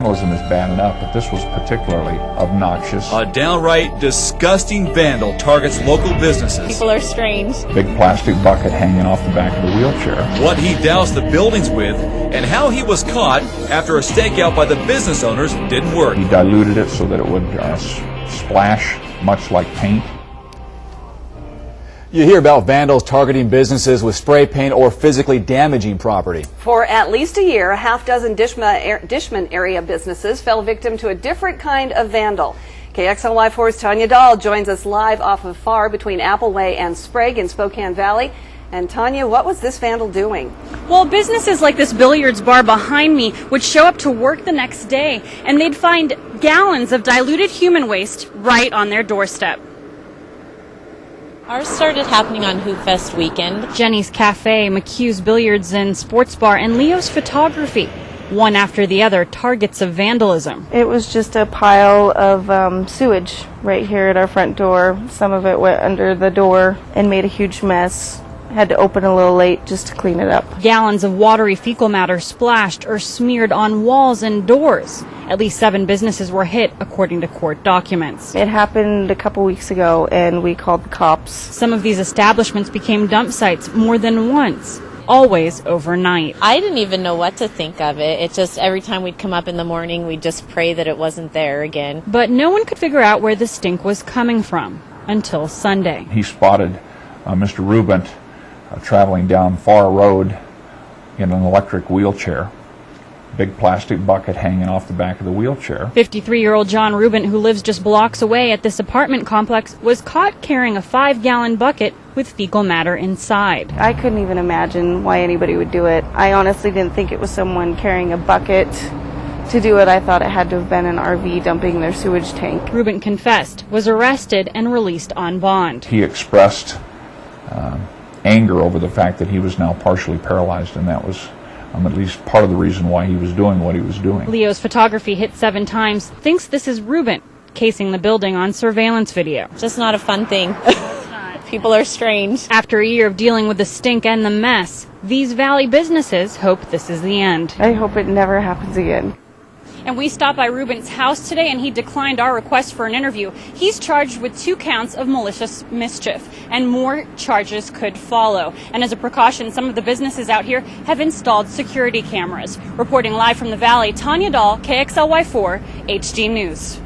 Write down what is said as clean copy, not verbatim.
Vandalism is bad enough, but this was particularly obnoxious. A downright disgusting vandal targets local businesses. People are strange. Big plastic bucket hanging off the back of the wheelchair. What he doused the buildings with, and how he was caught after a stakeout by the business owners didn't work. He diluted it so that it would splash much like paint. You hear about vandals targeting businesses with spray paint or physically damaging property. For at least a year, a half-dozen Dishman area businesses fell victim to a different kind of vandal. KXLY4's Tania Dall joins us live off of Far between Appleway and Sprague in Spokane Valley. And Tania, what was this vandal doing? Well, businesses like this billiards bar behind me would show up to work the next day, and they'd find gallons of diluted human waste right on their doorstep. Ours started happening on Hoop Fest weekend. Jenny's Cafe, McHugh's Billiards and Sports Bar, and Leo's Photography. One after the other, targets of vandalism. It was just a pile of sewage right here at our front door. Some of it went under the door and made a huge mess. Had to open a little late just to clean it up. Gallons of watery fecal matter splashed or smeared on walls and doors. At least 7 businesses were hit, according to court documents. It happened a couple weeks ago, and we called the cops. Some of these establishments became dump sites more than once, always overnight. I didn't even know what to think of it. It just, every time we'd come up in the morning, we'd just pray that it wasn't there again. But no one could figure out where the stink was coming from until Sunday. He spotted Mr. Rubin traveling down Far Road in an electric wheelchair. Big plastic bucket hanging off the back of the wheelchair. 53-year-old John Rubin, who lives just blocks away at this apartment complex, was caught carrying a 5-gallon bucket with fecal matter inside. I couldn't even imagine why anybody would do it. I honestly didn't think it was someone carrying a bucket to do it. I thought it had to have been an RV dumping their sewage tank. Rubin confessed, was arrested, and released on bond. He expressed anger over the fact that he was now partially paralyzed, and that was at least part of the reason why he was doing what he was doing. Leo's Photography hit 7 times, thinks this is Rubin casing the building on surveillance video. Just not a fun thing. People are strange. After a year of dealing with the stink and the mess, these Valley businesses hope this is the end. I hope it never happens again. And we stopped by Rubin's house today, and he declined our request for an interview. He's charged with 2 counts of malicious mischief, and more charges could follow. And as a precaution, some of the businesses out here have installed security cameras. Reporting live from the Valley, Tania Dall, KXLY4, HD News.